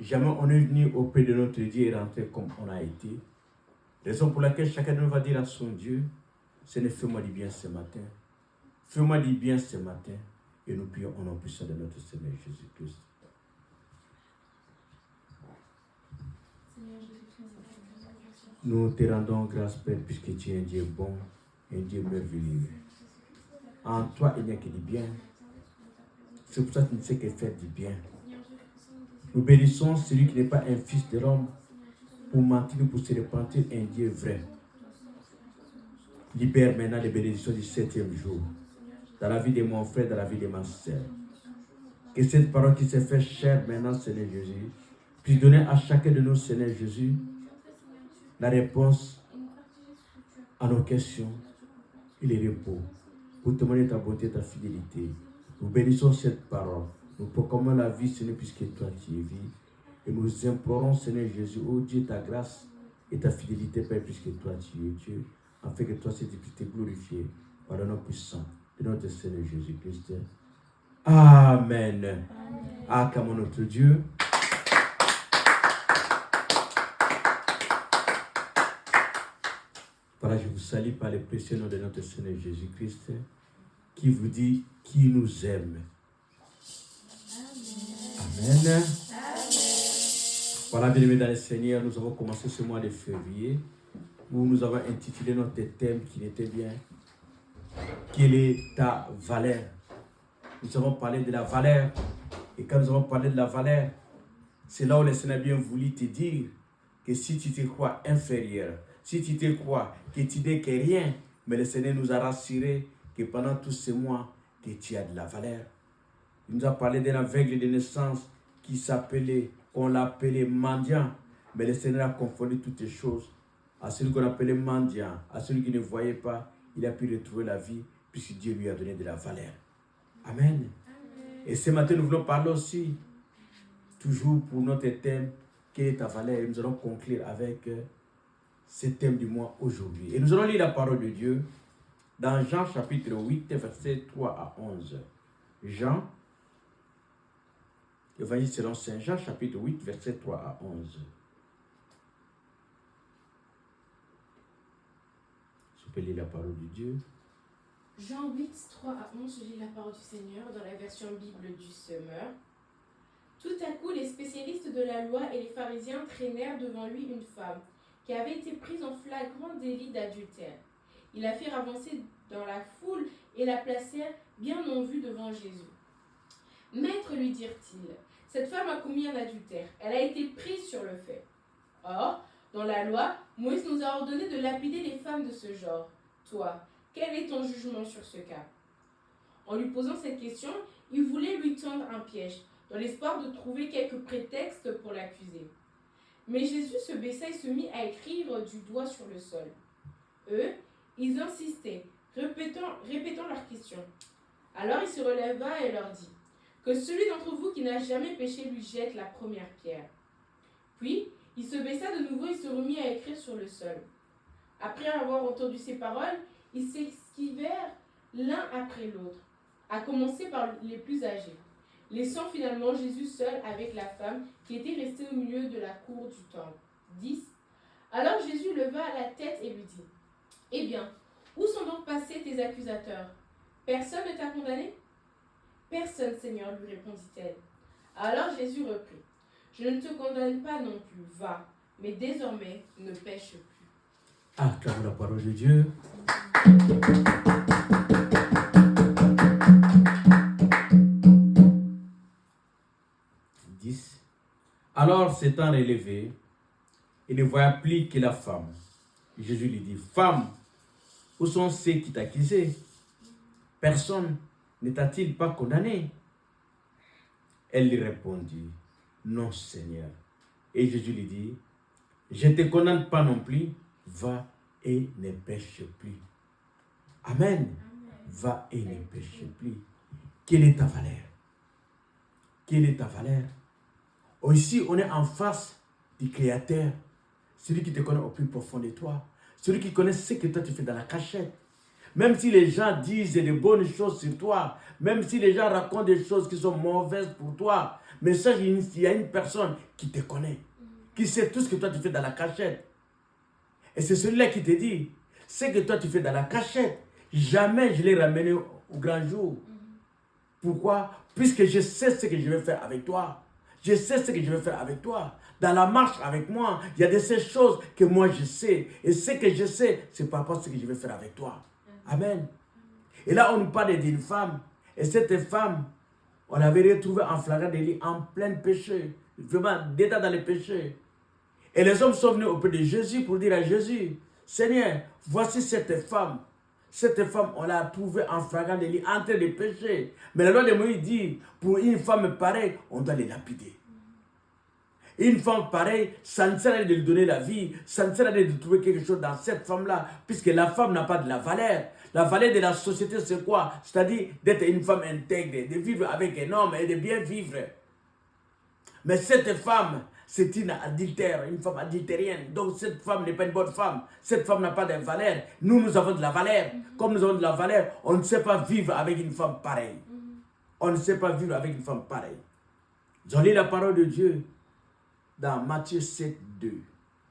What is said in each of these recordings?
Jamais on est venu auprès de notre Dieu et rentré comme on a été. Raison pour laquelle chacun de nous va dire à son Dieu, Seigneur, fais-moi du bien ce matin. Fais-moi du bien ce matin. Et nous prions au nom puissant de notre Seigneur Jésus-Christ. Nous te rendons grâce, Père, puisque tu es un Dieu bon, un Dieu merveilleux. En toi, il n'y a que du bien. C'est pour ça que tu ne sais que faire du bien. Nous bénissons celui qui n'est pas un fils de l'homme pour mentir, pour se repentir, un Dieu vrai. Libère maintenant les bénédictions du 7e jour, dans la vie de mon frère, dans la vie de ma soeur. Que cette parole qui s'est fait chair maintenant, Seigneur Jésus, puisse donner à chacun de nous, Seigneur Jésus, la réponse à nos questions et les repos, pour témoigner ta bonté, ta fidélité. Nous bénissons cette parole. Nous proclamons la vie, Seigneur, puisque toi tu es vie. Et nous implorons, Seigneur Jésus, oh Dieu, ta grâce et ta fidélité, Père, puisque toi tu es Dieu, afin que toi, cette puisse te glorifier par le nom puissant de notre Seigneur Jésus-Christ. Amen. Acclamons notre Dieu. Voilà, je vous salue par le précieux nom de notre Seigneur Jésus-Christ, qui vous dit qu'il nous aime. Amen. Voilà, bien-aimés dans le Seigneur, nous avons commencé ce mois de février, où nous avons intitulé notre thème qui était bien. Quelle est ta valeur? Nous avons parlé de la valeur. Et quand nous avons parlé de la valeur, c'est là où le Seigneur a bien voulu te dire que si tu te crois inférieur, si tu te crois que tu n'es que rien, mais le Seigneur nous a rassuré que pendant tous ces mois, que tu as de la valeur. Il nous a parlé d'un aveugle de naissance qui s'appelait, qu'on l'appelait mendiant, mais le Seigneur a confondu toutes les choses. À celui qu'on appelait mendiant, à celui qui ne voyait pas, il a pu retrouver la vie puisque Dieu lui a donné de la valeur. Amen. Amen. Et ce matin, nous voulons parler aussi, toujours pour notre thème, quelle est ta valeur? Et nous allons conclure avec ce thème du mois aujourd'hui. Et nous allons lire la parole de Dieu dans Jean chapitre 8, versets 3 à 11. Jean, Évangile selon Saint Jean, chapitre 8, versets 3 à 11. Je peux lire la parole de Dieu. Jean 8, 3 à 11, je lis la parole du Seigneur dans la version Bible du Semeur. Tout à coup, les spécialistes de la loi et les pharisiens traînèrent devant lui une femme qui avait été prise en flagrant délit d'adultère. Ils la firent avancer dans la foule et la placèrent bien en vue devant Jésus. « Maître, lui dirent-ils, cette femme a commis un adultère. Elle a été prise sur le fait. Or, dans la loi, Moïse nous a ordonné de lapider les femmes de ce genre. Toi, quel est ton jugement sur ce cas ?» En lui posant cette question, ils voulaient lui tendre un piège, dans l'espoir de trouver quelques prétextes pour l'accuser. Mais Jésus se baissa et se mit à écrire du doigt sur le sol. Eux, ils insistaient, répétant leurs questions. Alors il se releva et leur dit, « Que celui d'entre vous qui n'a jamais péché lui jette la première pierre. » Puis, il se baissa de nouveau et se remit à écrire sur le sol. Après avoir entendu ces paroles, ils s'esquivèrent l'un après l'autre, à commencer par les plus âgés, laissant finalement Jésus seul avec la femme qui était restée au milieu de la cour du temple. 10. Alors Jésus leva la tête et lui dit, « Eh bien, où sont donc passés tes accusateurs? Personne ne t'a condamné ?» « Personne, Seigneur, lui répondit-elle. Alors Jésus reprit, « Je ne te condamne pas non plus, va, mais désormais ne pêche plus. » Acclamons la parole de Dieu. Alors s'étant relevé, il ne voyait plus que la femme. Jésus lui dit, « Femme, où sont ceux qui t'accusaient? Personne ne t'a-t-il pas condamné? » Elle lui répondit, « Non, Seigneur. » Et Jésus lui dit, « Je ne te condamne pas non plus, va et ne pêche plus. » Amen. Amen. Va et ne pêche plus. Quelle est ta valeur? Quelle est ta valeur? Ici, on est en face du Créateur, celui qui te connaît au plus profond de toi, celui qui connaît ce que toi tu fais dans la cachette. Même si les gens disent de bonnes choses sur toi, même si les gens racontent des choses qui sont mauvaises pour toi, Mais sache qu'il y a une personne qui te connaît, qui sait tout ce que toi tu fais dans la cachette. Et c'est celui-là qui te dit, ce que toi tu fais dans la cachette, jamais je l'ai ramené au grand jour. Pourquoi? Puisque je sais ce que je vais faire avec toi. Je sais ce que je vais faire avec toi. Dans la marche avec moi, il y a de ces choses que moi je sais. Et ce que je sais, c'est par rapport à ce que je vais faire avec toi. Amen. Et là, on nous parle d'une femme. Et cette femme, on l'avait retrouvée en flagrant délit, en plein péché. Vraiment, d'état dans le péché. Et les hommes sont venus auprès de Jésus pour dire à Jésus, Seigneur, voici cette femme. Cette femme, on l'a trouvée en flagrant délit, en train de pécher. Mais la loi de Moïse dit, pour une femme pareille, on doit les lapider. Une femme pareille, ça ne sert à rien de lui donner la vie, ça ne sert à rien de trouver quelque chose dans cette femme-là, puisque la femme n'a pas de la valeur. La valeur de la société, c'est quoi? C'est-à-dire d'être une femme intègre, de vivre avec un homme et de bien vivre. Mais cette femme, c'est une adultère, une femme adultérienne. Donc cette femme n'est pas une bonne femme. Cette femme n'a pas de valeur. Nous, nous avons de la valeur. Comme nous avons de la valeur, on ne sait pas vivre avec une femme pareille. On ne sait pas vivre avec une femme pareille. J'en lis la parole de Dieu dans Matthieu 7, 2.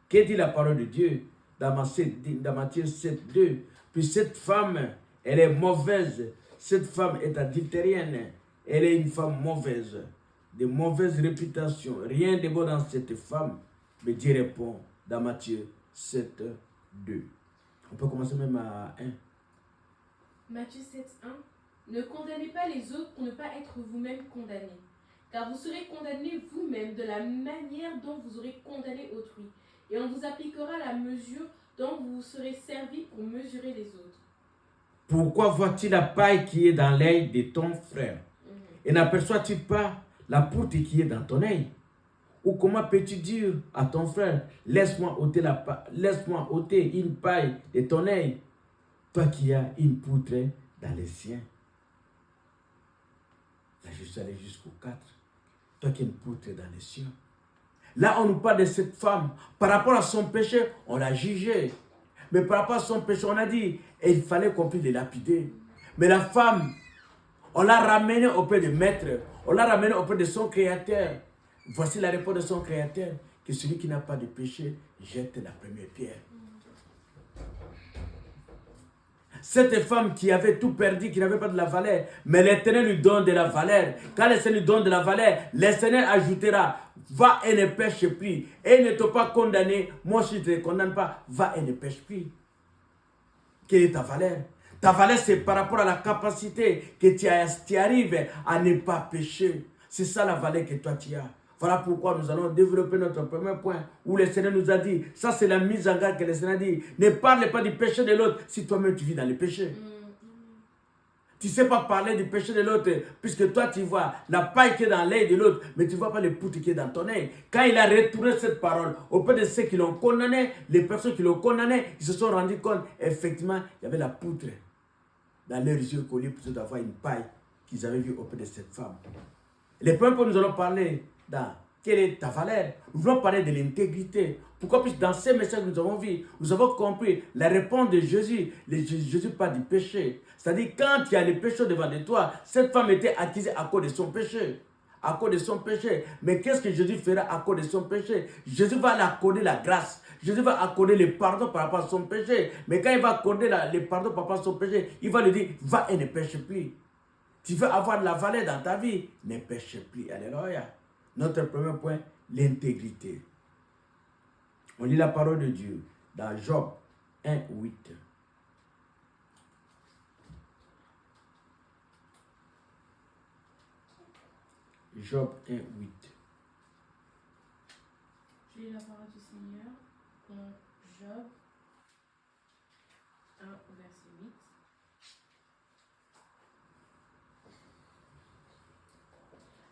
Qu'est-ce dit la parole de Dieu dans Matthieu 7, 2? Puis cette femme, elle est mauvaise. Cette femme est adultérienne. Elle est une femme mauvaise. De mauvaise réputation. Rien de bon dans cette femme. Mais Dieu répond dans Matthieu 7, 2. On peut commencer même à 1. Matthieu 7, 1. Ne condamnez pas les autres pour ne pas être vous-même condamnés. Car vous serez condamnés vous-même de la manière dont vous aurez condamné autrui. Et on vous appliquera la mesure dont vous serez servi pour mesurer les autres. Pourquoi vois-tu la paille qui est dans l'œil de ton frère et n'aperçois-tu pas la poutre qui est dans ton œil? Ou comment peux-tu dire à ton frère, laisse-moi ôter une paille de ton œil, toi qui as une poutre dans les siens? Là, je suis allé jusqu'au 4. Toi qui as une poutre dans les siens. Là, on nous parle de cette femme. Par rapport à son péché, on l'a jugée. Mais par rapport à son péché, on a dit, il fallait qu'on puisse les lapider. Mais la femme, on l'a ramenée auprès du maître. On l'a ramenée auprès de son créateur. Voici la réponse de son créateur. Que celui qui n'a pas de péché jette la première pierre. Cette femme qui avait tout perdu, qui n'avait pas de la valeur, mais l'Éternel lui donne de la valeur. Quand l'Éternel lui donne de la valeur, l'Éternel ajoutera, va et ne pêche plus. Et ne t'ont pas condamné, moi si je ne te condamne pas, va et ne pêche plus. Quelle est ta valeur? Ta valeur, c'est par rapport à la capacité que tu arrives à ne pas pécher. C'est ça la valeur que toi tu as. Voilà pourquoi nous allons développer notre premier point où le Seigneur nous a dit, ça c'est la mise en garde que le Seigneur a dit, ne parle pas du péché de l'autre si toi-même tu vis dans le péché. Tu ne sais pas parler du péché de l'autre puisque toi tu vois la paille qui est dans l'œil de l'autre, mais tu ne vois pas le poutre qui est dans ton œil. Quand il a retourné cette parole auprès de ceux qui l'ont condamné, les personnes qui l'ont condamné, ils se sont rendus compte, effectivement, il y avait la poutre dans leurs yeux collés plutôt d'avoir une paille qu'ils avaient vue auprès de cette femme. Les premiers points nous allons parler dans quelle est ta valeur. Nous voulons parler de l'intégrité. Pourquoi? Puisque dans ces messages que nous avons vus, nous avons compris la réponse de Jésus. Jésus parle du péché. C'est-à-dire quand il y a le péché devant de toi, cette femme était accusée à cause de son péché. À cause de son péché. Mais qu'est-ce que Jésus fera à cause de son péché? Jésus va lui accorder la grâce. Jésus va accorder le pardon par rapport à son péché. Mais quand il va accorder le pardon par rapport à son péché, il va lui dire, va et ne pêche plus. Tu veux avoir de la valeur dans ta vie, ne pêche plus. Alléluia. Notre premier point, l'intégrité. On lit la parole de Dieu dans Job 1, 8. Job 1, 8. Je lis la parole du Seigneur dans Job 1, verset 8.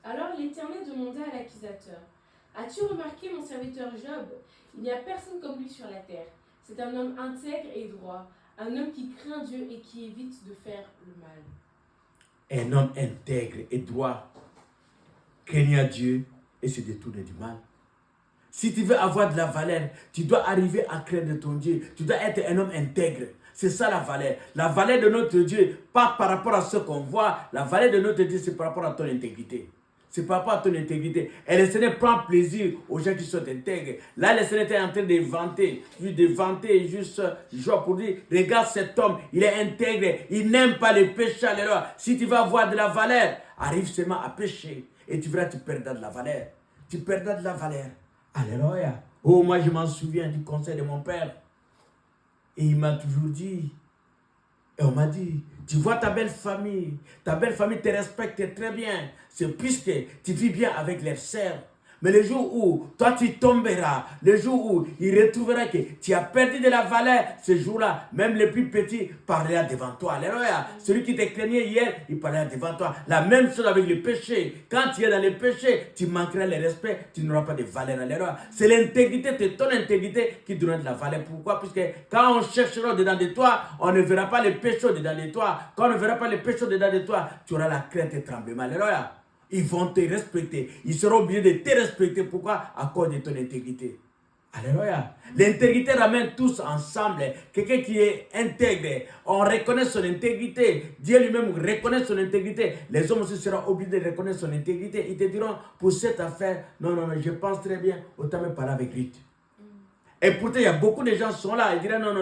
Alors l'Éternel demanda à l'accusateur, « As-tu remarqué mon serviteur Job? Il n'y a personne comme lui sur la terre. C'est un homme intègre et droit, un homme qui craint Dieu et qui évite de faire le mal. » Un homme intègre et droit, craignant Dieu et se détourner du mal. Si tu veux avoir de la valeur, tu dois arriver à craindre ton Dieu. Tu dois être un homme intègre. C'est ça la valeur. La valeur de notre Dieu, pas par rapport à ce qu'on voit. La valeur de notre Dieu, c'est par rapport à ton intégrité. C'est par rapport à ton intégrité. Et le Seigneur prend plaisir aux gens qui sont intègres. Là, le Seigneur était en train de vanter, juste genre pour dire, regarde cet homme, il est intègre, il n'aime pas le péché. Alléluia. Si tu vas avoir de la valeur, arrive seulement à pécher. Et tu verras, tu perdras de la valeur. Tu perdras de la valeur. Alléluia. Oh, moi, je m'en souviens du conseil de mon père. Et il m'a toujours dit, et on m'a dit, tu vois ta belle famille te respecte très bien. C'est puisque tu vis bien avec leurs sœurs. Mais le jour où toi tu tomberas, le jour où il retrouvera que tu as perdu de la valeur, ce jour-là, même le plus petit parlera devant toi. Alléluia. Celui qui te craignait hier, il parlera devant toi. La même chose avec le péché. Quand tu es dans le péché, tu manqueras le respect, tu n'auras pas de valeur. Alléluia. C'est l'intégrité, c'est ton intégrité qui donnera de la valeur. Pourquoi? Puisque quand on cherchera dedans de toi, on ne verra pas le péché dedans de toi. Quand on ne verra pas le péché dedans de toi, tu auras la crainte et tremblement. Alléluia. Ils vont te respecter. Ils seront obligés de te respecter. Pourquoi? À cause de ton intégrité. Alléluia. L'intégrité ramène tous ensemble. Quelqu'un qui est intègre, on reconnaît son intégrité. Dieu lui-même reconnaît son intégrité. Les hommes aussi seront obligés de reconnaître son intégrité. Ils te diront, pour cette affaire, non, je pense très bien, autant me parler avec Ruth. Et pourtant, il y a beaucoup de gens qui sont là. Ils diraient non.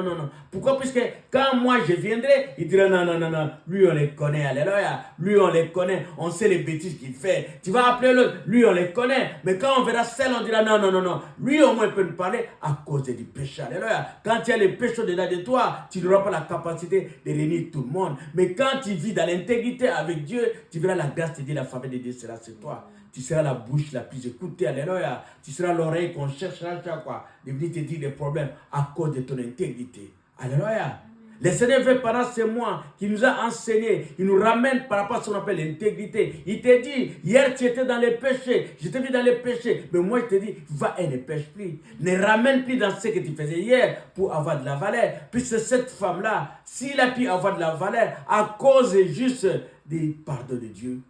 Pourquoi? Puisque quand moi je viendrai, ils diraient non. Lui, on les connaît. Alléluia. Lui, on les connaît. On sait les bêtises qu'il fait. Tu vas appeler l'autre. Lui, on les connaît. Mais quand on verra celle, on dira non. Lui, au moins, il peut nous parler à cause du péché. Alléluia. Quand tu as le péché dedans de toi, tu n'auras pas la capacité de réunir tout le monde. Mais quand tu vis dans l'intégrité avec Dieu, tu verras la grâce de Dieu, la faveur de Dieu sera sur toi. Tu seras la bouche la plus écoutée, alléluia. Tu seras l'oreille qu'on cherchera chaque fois de venir te dire des problèmes à cause de ton intégrité. Alléluia. Le Seigneur veut pendant ces mois qu'il nous a enseigné, il nous ramène par rapport à ce qu'on appelle l'intégrité. Il te dit, hier tu étais dans les péchés, je t'ai vu dans les péchés, mais moi je te dis, va et ne pêche plus. Ne ramène plus dans ce que tu faisais hier pour avoir de la valeur. Puisque cette femme-là, s'il a pu avoir de la valeur à cause juste du pardon de Dieu.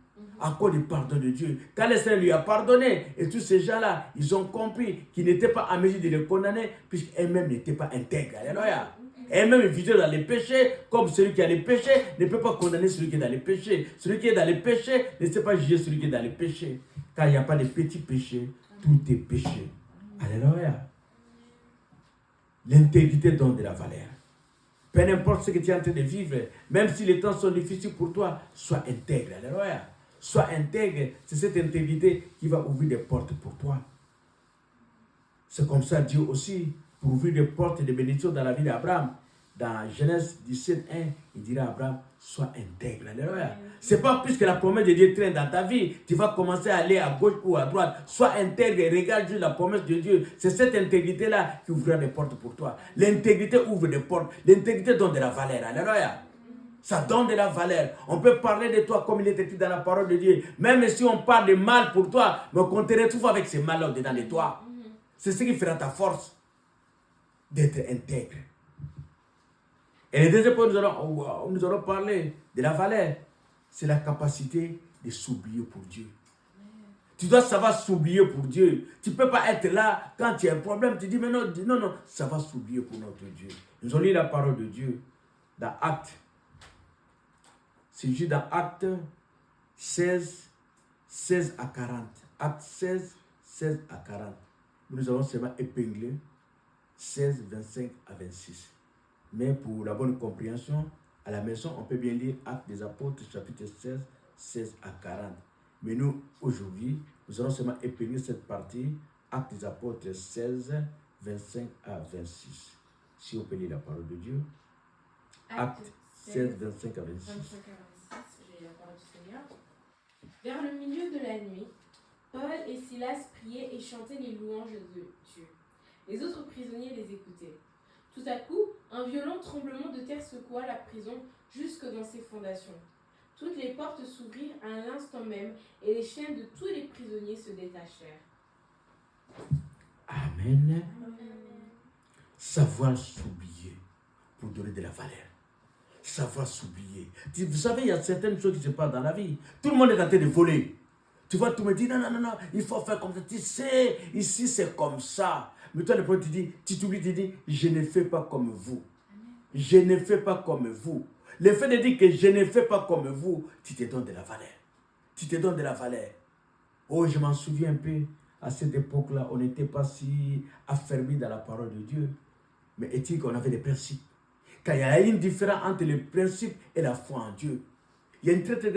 À cause du pardon de Dieu. Quand le Seigneur lui a pardonné, et tous ces gens-là, ils ont compris qu'ils n'étaient pas en mesure de le condamner, puisqu'elles-mêmes n'étaient pas intègres. Alléluia. Elles-mêmes vivaient dans les péchés, comme celui qui a les péchés ne peut pas condamner celui qui est dans les péchés. Celui qui est dans les péchés ne sait pas juger celui qui est dans les péchés. Car il n'y a pas de petits péchés, tout est péché. Alléluia. L'intégrité donne de la valeur. Peu importe ce que tu es en train de vivre, même si les temps sont difficiles pour toi, sois intègre. Alléluia. Sois intègre, c'est cette intégrité qui va ouvrir des portes pour toi. C'est comme ça Dieu aussi, pour ouvrir des portes et des bénédictions dans la vie d'Abraham. Dans Genèse 17, 1, il dira à Abraham, sois intègre. Alléluia. Ce n'est pas puisque la promesse de Dieu traîne dans ta vie, tu vas commencer à aller à gauche ou à droite. Sois intègre et regarde juste la promesse de Dieu. C'est cette intégrité-là qui ouvrira des portes pour toi. L'intégrité ouvre des portes. L'intégrité donne de la valeur. Alléluia. Ça donne de la valeur. On peut parler de toi comme il est écrit dans la parole de Dieu. Même si on parle de mal pour toi, mais qu'on te retrouve avec ces mal-là dedans de toi. C'est ce qui fera ta force d'être intègre. Et le deuxième point, nous allons parler de la valeur. C'est la capacité de s'oublier pour Dieu. Tu dois savoir s'oublier pour Dieu. Tu ne peux pas être là quand tu as un problème. Tu dis, mais non, ça va s'oublier pour notre Dieu. Nous allons lire la parole de Dieu dans Actes. C'est juste dans Actes 16, 16 à 40. Actes 16, 16 à 40. Nous avons seulement épinglé 16, 25 à 26. Mais pour la bonne compréhension, à la maison, on peut bien lire Actes des Apôtres, chapitre 16, 16 à 40. Mais nous, aujourd'hui, nous allons seulement épingler cette partie, Actes des Apôtres 16, 25 à 26. Si on peut lire la parole de Dieu. Actes 16, 25 à 26. J'ai la parole du Seigneur. Vers le milieu de la nuit, Paul et Silas priaient et chantaient les louanges de Dieu. Les autres prisonniers les écoutaient. Tout à coup, un violent tremblement de terre secoua la prison jusque dans ses fondations. Toutes les portes s'ouvrirent à l'instant même et les chaînes de tous les prisonniers se détachèrent. Amen. Savoir s'oublier pour donner de la valeur. Savoir s'oublier. Vous savez, il y a certaines choses qui se passent dans la vie. Tout le monde est en train de voler. Tu vois, tout me dit, non, il faut faire comme ça. Tu sais, ici c'est comme ça. Mais toi, le premier, tu t'oublies, tu dis, je ne fais pas comme vous. Je ne fais pas comme vous. Le fait de dire que je ne fais pas comme vous, tu te donnes de la valeur. Tu te donnes de la valeur. Oh, je m'en souviens un peu. À cette époque-là, on n'était pas si affermis dans la parole de Dieu. Mais est-il qu'on avait des principes? Quand il y a une différence entre le principe et la foi en Dieu. Il y a une très très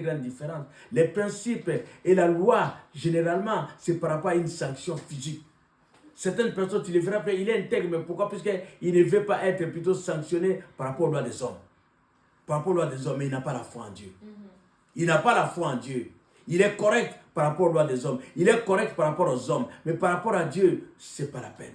grande différence. Les principes et la loi, généralement, c'est par rapport à une sanction physique. Certaines personnes, tu les verras, il est intègre, mais pourquoi? Puisqu'il ne veut pas être plutôt sanctionné par rapport aux lois des hommes. Par rapport aux lois des hommes, mais il n'a pas la foi en Dieu. Il n'a pas la foi en Dieu. Il est correct par rapport aux lois des hommes. Il est correct par rapport aux hommes. Mais par rapport à Dieu, ce n'est pas la peine.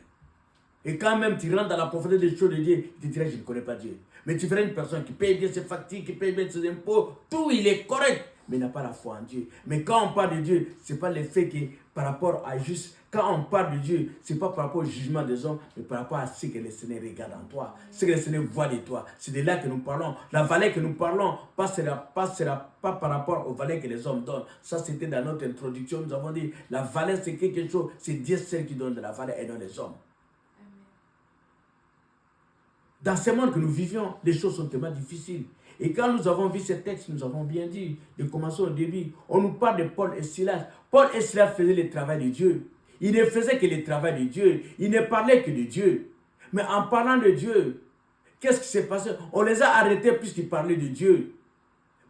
Et quand même tu rentres dans la profondeur des choses de Dieu, tu te dirais, je ne connais pas Dieu. Mais tu verras une personne qui paye bien ses factures, qui paye bien ses impôts, tout, il est correct, mais il n'a pas la foi en Dieu. Mais quand on parle de Dieu, ce n'est pas le fait que par rapport à juste, quand on parle de Dieu, ce n'est pas par rapport au jugement des hommes, mais par rapport à ce que le Seigneur regarde en toi, ce que le Seigneur voit de toi. C'est de là que nous parlons. La valeur que nous parlons, pas par rapport aux valeurs que les hommes donnent. Ça, c'était dans notre introduction. Nous avons dit, la valeur, c'est quelque chose, c'est Dieu seul qui donne de la valeur et non les hommes. Dans ce monde que nous vivions, les choses sont tellement difficiles. Et quand nous avons vu ces textes, nous avons bien dit, de commencer au début, on nous parle de Paul et Silas. Paul et Silas faisaient le travail de Dieu. Ils ne faisaient que le travail de Dieu. Ils ne parlaient que de Dieu. Mais en parlant de Dieu, qu'est-ce qui s'est passé? On les a arrêtés puisqu'ils parlaient de Dieu.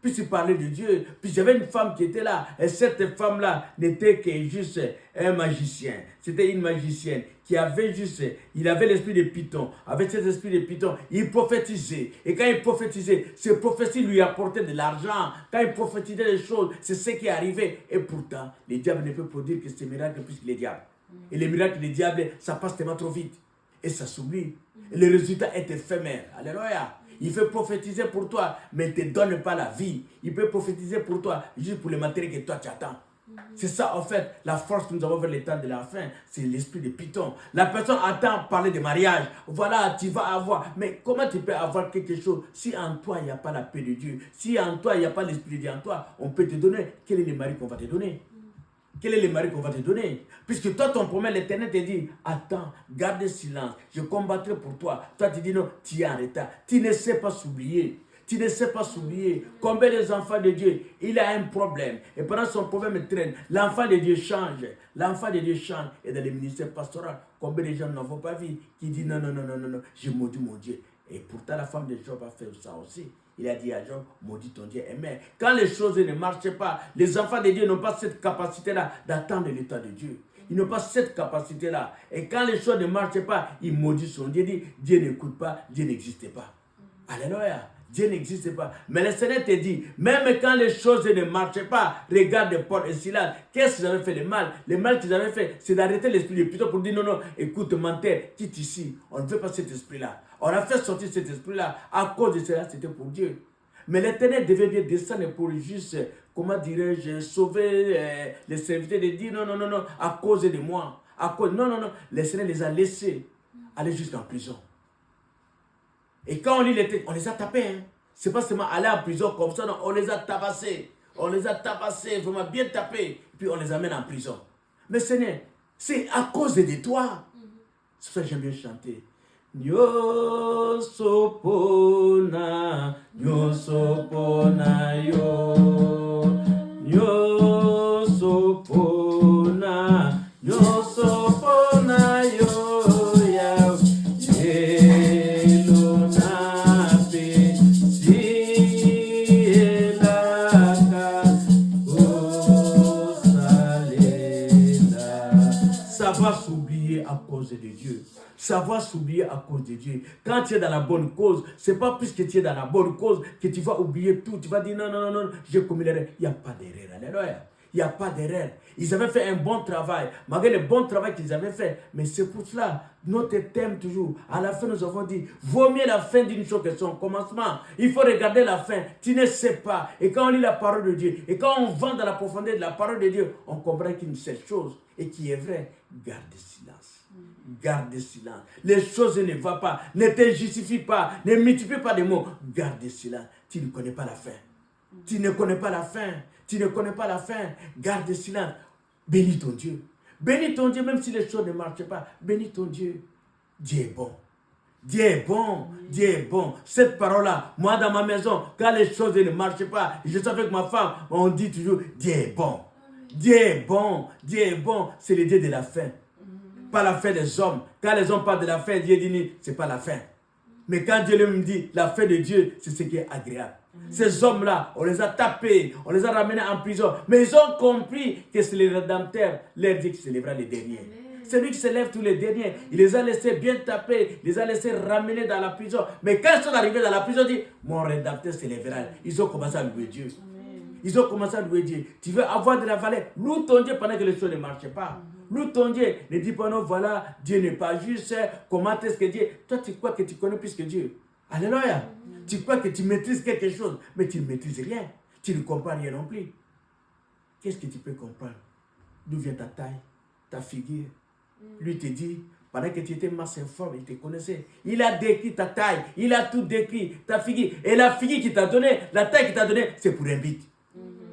Puisqu'ils parlaient de Dieu. Puis j'avais une femme qui était là. Et cette femme-là n'était que juste un magicien. C'était une magicienne qui avait juste, il avait l'esprit de Python. Avec cet esprit de Python, il prophétisait. Et quand il prophétisait, ces prophéties lui apportaient de l'argent. Quand il prophétisait les choses, c'est ce qui arrivait. Et pourtant, le diable ne peut produire que ces miracles puisqu'il est diable. Et les miracles des diables, ça passe tellement trop vite. Et ça s'oublie. Et le résultat est éphémère. Alléluia. Il peut prophétiser pour toi, mais il ne te donne pas la vie. Il peut prophétiser pour toi, juste pour le matériel que toi tu attends. C'est ça, en fait, la force que nous avons vers l'état de la fin, c'est l'esprit de Python. La personne attend parler de mariage. Voilà, tu vas avoir. Mais comment tu peux avoir quelque chose si en toi, il n'y a pas la paix de Dieu? Si en toi, il n'y a pas l'esprit de Dieu en toi, on peut te donner. Quel est le mari qu'on va te donner? Quel est le mari qu'on va te donner? Puisque toi, ton problème, l'Éternel te dit, attends, garde silence, je combattrai pour toi. Toi, tu dis non, tu es en retard. Tu ne sais pas s'oublier. Tu ne sais pas s'oublier. Combien des enfants de Dieu, il a un problème. Et pendant son problème traîne, l'enfant de Dieu change. L'enfant de Dieu change. Et dans les ministères pastoraux, combien de gens n'en vont pas vivre, qui disent non, je maudis mon Dieu. Et pourtant, la femme de Job a fait ça aussi. Il a dit à Job, maudit ton Dieu. Mais quand les choses ne marchent pas, les enfants de Dieu n'ont pas cette capacité-là d'attendre l'état de Dieu. Ils n'ont pas cette capacité-là. Et quand les choses ne marchent pas, ils maudissent son Dieu. Dit, Dieu n'écoute pas, Dieu n'existe pas. Alléluia. Dieu n'existe pas. Mais le Seigneur te dit, même quand les choses ne marchent pas, regarde Paul et Silas, qu'est-ce qu'ils avaient fait le mal? Le mal qu'ils avaient fait, c'est d'arrêter l'esprit de Python pour dire non, écoute, menteur, quitte ici. On ne veut pas cet esprit-là. On a fait sortir cet esprit-là. À cause de cela, c'était pour Dieu. Mais l'Éternel devait bien descendre pour juste, comment dirais-je, sauver les serviteurs de dire non, à cause de moi. À cause, non, le Seigneur les a laissés aller jusqu'en prison. Et quand on lit les textes, on les a tapés. Hein. Ce n'est pas seulement aller en prison comme ça, non, on les a tabassés. On les a tabassés, vraiment bien tapés. Puis on les amène en prison. Mais Seigneur, c'est à cause de toi. C'est ça que j'aime bien chanter. Nyosopona yo. Nyosopona yo. Savoir s'oublier à cause de Dieu. Savoir s'oublier à cause de Dieu. Quand tu es dans la bonne cause, ce n'est pas puisque tu es dans la bonne cause que tu vas oublier tout. Tu vas dire non, j'ai commis l'erreur. Il n'y a pas d'erreur. Alléluia. Il n'y a pas d'erreur. Ils avaient fait un bon travail, malgré le bon travail qu'ils avaient fait. Mais c'est pour cela, notre thème toujours, à la fin nous avons dit, vaut mieux la fin d'une chose que son commencement. Il faut regarder la fin, tu ne sais pas. Et quand on lit la parole de Dieu, et quand on va dans la profondeur de la parole de Dieu, on comprend qu'une seule chose, et qui est vraie, garde silence. Garde silence. Les choses ne vont pas, ne te justifie pas, ne multiplie pas de mots. Garde silence. Tu ne connais pas la fin. Tu ne connais pas la fin. Tu ne connais pas la fin. Garde silence. Bénis ton Dieu. Bénis ton Dieu, même si les choses ne marchent pas. Bénis ton Dieu. Dieu est bon. Dieu est bon. Dieu est bon. Cette parole-là, moi dans ma maison, quand les choses ne marchent pas, je suis avec ma femme, on dit toujours Dieu est bon. Dieu est bon, Dieu est bon, c'est le Dieu de la fin. Pas la fin des hommes. Quand les hommes parlent de la fin, Dieu dit, c'est pas la fin. Mais quand Dieu lui dit, la fin de Dieu, c'est ce qui est agréable. Ces hommes-là, on les a tapés, on les a ramenés en prison. Mais ils ont compris que c'est le Rédempteur, leur dit qu'il s'élèvera les derniers. C'est lui qui s'élève tous les derniers. Il les a laissés bien taper, il les a laissés ramener dans la prison. Mais quand ils sont arrivés dans la prison, ils disent, mon Rédempteur s'élèvera. Ils ont commencé à louer Dieu. Ils ont commencé à louer Dieu. Tu veux avoir de la valeur, loue ton Dieu pendant que les choses ne marchent pas. Loue ton Dieu. Ne dis pas non, voilà, Dieu n'est pas juste. Comment est-ce que Dieu... Toi, tu crois que tu connais plus que Dieu. Alléluia. Tu crois que tu maîtrises quelque chose, mais tu ne maîtrises rien. Tu ne comprends rien non plus. Qu'est-ce que tu peux comprendre? D'où vient ta taille, ta figure? Lui te dit, pendant que tu étais masse informe, il te connaissait. Il a décrit ta taille, il a tout décrit, ta figure. Et la figure qu'il t'a donnée, la taille qu'il t'a donnée, c'est pour un but.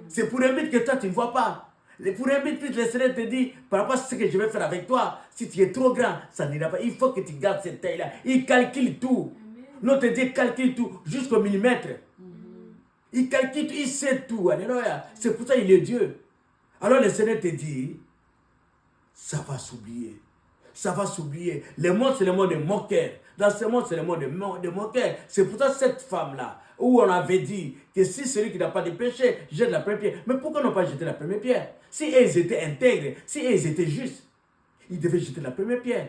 C'est pour un but que toi, tu ne vois pas. Pour un but, le Seigneur te dit, par rapport à ce que je vais faire avec toi, si tu es trop grand, ça n'ira pas. Il faut que tu gardes cette taille-là. Il calcule tout. Notre Dieu calcule tout, jusqu'au millimètre. Il calcule tout, il sait tout. Alléluia. C'est pour ça qu'il est Dieu. Alors le Seigneur te dit, ça va s'oublier. Ça va s'oublier. Le monde, c'est le monde des moqueurs. Dans ce monde, c'est le monde des moqueurs. C'est pour ça cette femme-là, où on avait dit que si celui qui n'a pas de péché jette la première pierre. Mais pourquoi n'ont pas jeté la première pierre? Si ils étaient intègres, si ils étaient justes, ils devaient jeter la première pierre.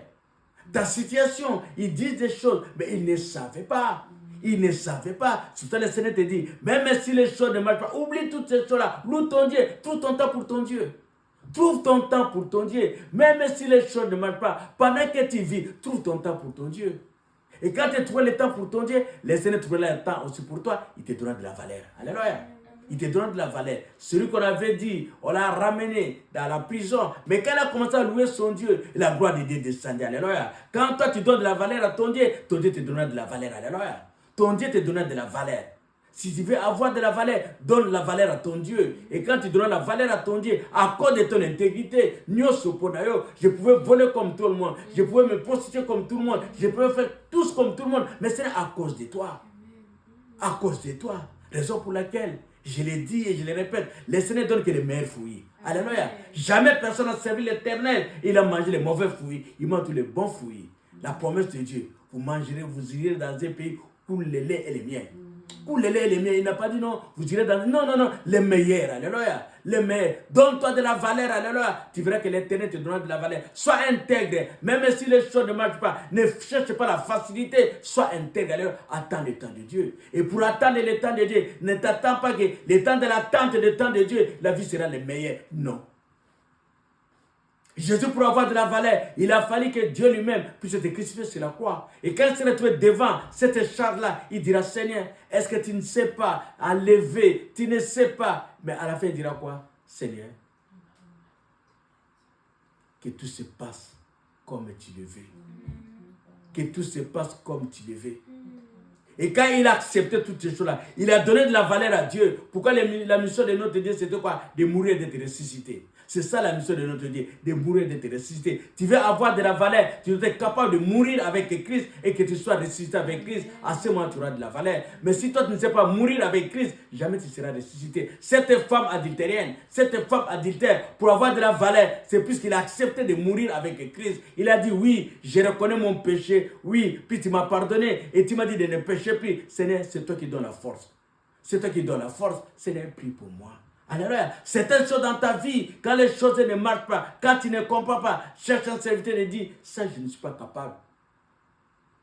Ta situation, ils disent des choses, mais ils ne savaient pas. Ils ne savaient pas. C'est ça le Seigneur te dit, même si les choses ne marchent pas, oublie toutes ces choses-là. Loue ton Dieu, trouve ton temps pour ton Dieu. Trouve ton temps pour ton Dieu. Même si les choses ne marchent pas, pendant que tu vis, trouve ton temps pour ton Dieu. Et quand tu trouves le temps pour ton Dieu, le Seigneur trouvera le temps aussi pour toi. Il te donnera de la valeur. Alléluia. Il te donnera de la valeur. Celui qu'on avait dit, on l'a ramené dans la prison. Mais quand il a commencé à louer son Dieu, la gloire de Dieu descendait. Alléluia. Quand toi tu donnes de la valeur à ton Dieu te donnera de la valeur. Alléluia. Ton Dieu te donnera de la valeur. Si tu veux avoir de la valeur, donne la valeur à ton Dieu. Et quand tu donnes la valeur à ton Dieu, à cause de ton intégrité, je pouvais voler comme tout le monde. Je pouvais me prostituer comme tout le monde. Je pouvais faire tous comme tout le monde. Mais c'est à cause de toi. À cause de toi. Raison pour laquelle, je l'ai dit et je le répète, le Seigneur donne que les meilleurs fruits. Alléluia. Jamais personne n'a servi l'Éternel. Il a mangé les mauvais fruits. Il mange tous les bons fruits. La promesse de Dieu, vous mangerez, vous irez dans un pays où le lait et les miels. Pour les laits et les miens, il n'a pas dit non, vous irez dans... Non, non, non, les meilleurs, alléluia. Les meilleurs. Donne-toi de la valeur, alléluia. Tu verras que l'Éternel te donnera de la valeur. Sois intègre, même si les choses ne marchent pas. Ne cherche pas la facilité. Sois intègre, alléluia. Attends le temps de Dieu. Et pour attendre le temps de Dieu, ne t'attends pas que le temps de l'attente, le temps de Dieu, la vie sera le meilleur. Non. Jésus, pour avoir de la valeur, il a fallu que Dieu lui-même puisse se crucifier sur la croix. Et quand il s'est retrouvé devant cette charge-là, il dira, Seigneur, est-ce que tu ne sais pas enlever, tu ne sais pas. Mais à la fin, il dira quoi? Seigneur, que tout se passe comme tu le veux. Que tout se passe comme tu le veux. Et quand il a accepté toutes ces choses-là, il a donné de la valeur à Dieu. Pourquoi la mission de notre Dieu, c'était quoi? De mourir et d'être ressuscité. C'est ça la mission de notre Dieu, de mourir et d'être ressuscité. Tu veux avoir de la valeur, tu dois être capable de mourir avec Christ et que tu sois ressuscité avec Christ. À ce moment, tu auras de la valeur. Mais si toi, tu ne sais pas mourir avec Christ, jamais tu seras ressuscité. Cette femme adultérienne, cette femme adultère, pour avoir de la valeur, c'est puisqu'il a accepté de mourir avec Christ. Il a dit, oui, je reconnais mon péché, oui, puis tu m'as pardonné et tu m'as dit de ne pécher plus. Seigneur, c'est toi qui donnes la force. C'est toi qui donnes la force. Seigneur, prie pour moi. Alléluia. Certaines choses dans ta vie, quand les choses ne marchent pas, quand tu ne comprends pas, cherche un serviteur et dis, ça je ne suis pas capable.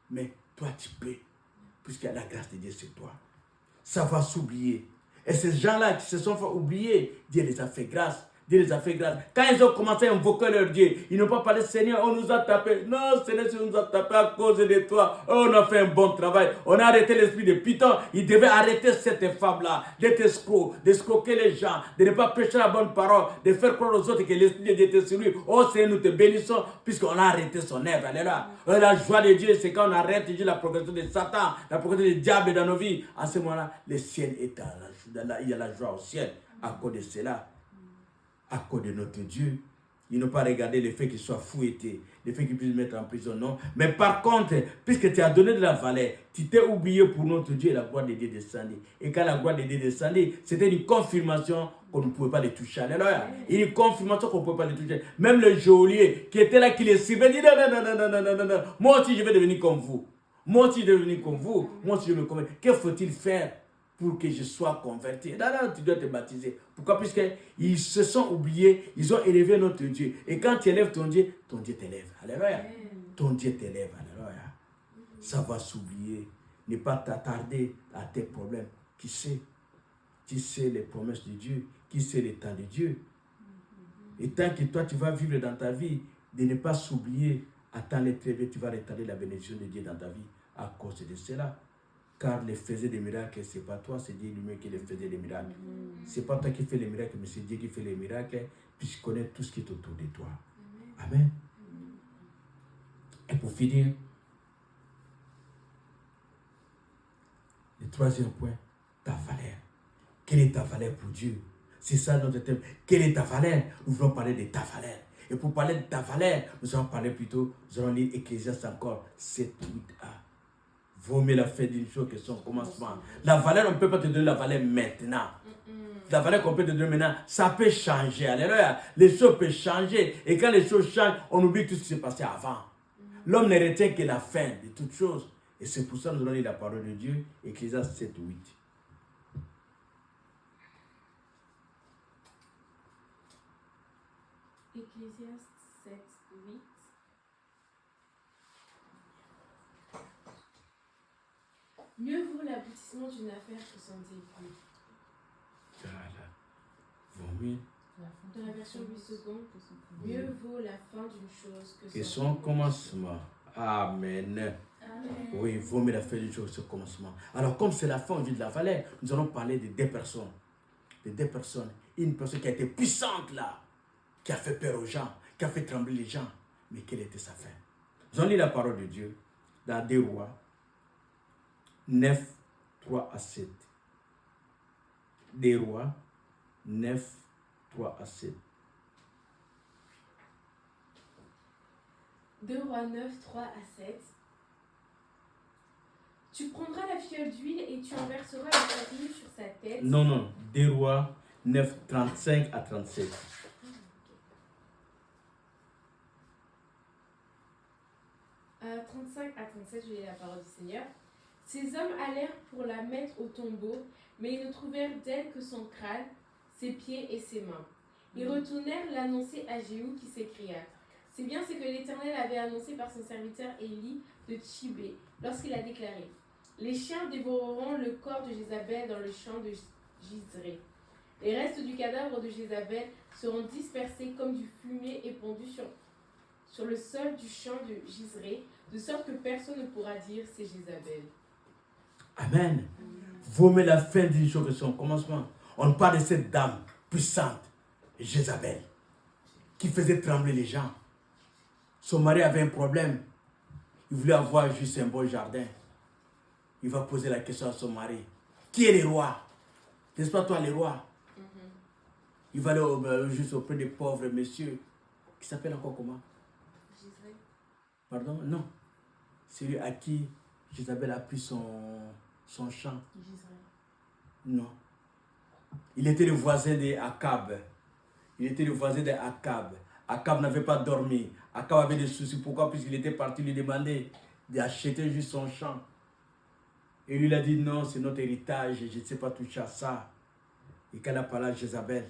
Mais toi tu peux, puisqu'il y a la grâce de Dieu sur toi. Ça va s'oublier. Et ces gens-là qui se sont fait oublier, Dieu les a fait grâce. Dieu les a fait grâce. Quand ils ont commencé à invoquer leur Dieu, ils n'ont pas parlé, Seigneur, on nous a tapé. Non, Seigneur, on nous a tapé à cause de toi. Oh, on a fait un bon travail. On a arrêté l'esprit de Python. Il devait arrêter cette femme-là, d'être escroc, d'escroquer les gens, de ne pas prêcher la bonne parole, de faire croire aux autres que l'esprit de Dieu était sur lui. Oh, Seigneur, nous te bénissons, puisqu'on a arrêté son œuvre. Alléluia. La joie de Dieu, c'est quand on arrête la progression de Satan, la progression du diable dans nos vies. À ce moment-là, le ciel est il y a la joie au ciel à cause de cela. À cause de notre Dieu. Ils n'ont pas regardé le fait qu'il soit fouetté, le fait qu'il puisse mettre en prison, non. Mais par contre, puisque tu as donné de la valeur, tu t'es oublié pour notre Dieu et la gloire de Dieu descendait. Et quand la gloire de Dieu descendait, c'était une confirmation qu'on ne pouvait pas les toucher. Alléluia. Une confirmation qu'on ne pouvait pas les toucher. Même le geôlier qui était là, qui les suivait, dit non, non, non, non, non, non, non, non. Moi aussi, je vais devenir comme vous. Moi aussi, je vais devenir comme vous. Moi aussi, je me convertis. Que faut-il faire pour que je sois converti? Non, non, tu dois te baptiser. Pourquoi? Puisqu'ils se sont oubliés, ils ont élevé notre Dieu. Et quand tu élèves ton Dieu t'élève. Alléluia. Ton Dieu t'élève. Alléluia. Ça va s'oublier. Ne pas t'attarder à tes problèmes. Qui sait? Qui sait les promesses de Dieu? Qui sait les temps de Dieu? Et tant que toi, tu vas vivre dans ta vie, de ne pas s'oublier, attends-les très bien, tu vas retarder la bénédiction de Dieu dans ta vie à cause de cela. Car les faisait des miracles, ce n'est pas toi, c'est Dieu lui-même qui les faisait des miracles. Ce n'est pas toi qui fais les miracles, mais c'est Dieu qui fait les miracles, puisqu'il connaît tout ce qui est autour de toi. Amen. Et pour finir, le troisième point, ta valeur. Quelle est ta valeur pour Dieu? C'est ça notre thème. Quelle est ta valeur? Nous voulons parler de ta valeur. Et pour parler de ta valeur, nous allons parler plutôt, nous allons lire Ecclésiaste encore 7, 8a. Vaut mieux la fin d'une chose que son commencement. La valeur, on ne peut pas te donner la valeur maintenant. La valeur qu'on peut te donner maintenant, ça peut changer. Alléluia. Les choses peuvent changer. Et quand les choses changent, on oublie tout ce qui s'est passé avant. L'homme ne retient que la fin de toutes choses. Et c'est pour ça que nous allons lire la parole de Dieu, Ecclésiaste 7, 8. Ecclésiaste 7, 8. Mieux vaut l'aboutissement d'une affaire que son début. Voilà. Vaut mieux. Dans la version 8 secondes, mieux vaut la fin d'une chose que son commencement. Amen. Amen. Oui, vaut mieux la fin d'une chose que son commencement. Alors, comme c'est la fin aujourd'hui de la valeur, nous allons parler de deux personnes. De deux personnes. Une personne qui a été puissante là, qui a fait peur aux gens, qui a fait trembler les gens. Mais quelle était sa fin? Nous allons lire la parole de Dieu dans 2 Rois 9, 3 à 7. 2 Rois 9, 3 à 7. 2 Rois 9, 3 à 7. Tu prendras la fiole d'huile et tu en verseras la farine sur sa tête. Non. 2 Rois 9, 35 à 37. À 35 à 37, je lis la parole du Seigneur. Ces hommes allèrent pour la mettre au tombeau, mais ils ne trouvèrent d'elle que son crâne, ses pieds et ses mains. Ils retournèrent l'annoncer à Jéhu qui s'écria. C'est bien ce que l'Éternel avait annoncé par son serviteur Élie de Tchibé, lorsqu'il a déclaré: les chiens dévoreront le corps de Jézabel dans le champ de Jizré. Les restes du cadavre de Jézabel seront dispersés comme du fumier épandu sur le sol du champ de Jizré, de sorte que personne ne pourra dire c'est Jézabel. Amen. Vaut mieux la fin d'une chose que son commencement. On parle de cette dame puissante, Jézabel, qui faisait trembler les gens. Son mari avait un problème. Il voulait avoir juste un beau jardin. Il va poser la question à son mari. Qui est le roi? N'est-ce pas toi le roi? Il va aller juste auprès des pauvres messieurs. Qui s'appelle encore comment? Jizré. Pardon? Non. Celui à qui Jézabel a pris son champ. Jizré. Non. Il était le voisin d'Akab. Akab n'avait pas dormi. Akab avait des soucis. Pourquoi? Puisqu'il était parti lui demander d'acheter juste son champ. Et lui il a dit non, c'est notre héritage, je ne sais pas toucher à ça. Et quand elle a parlé à Jézabel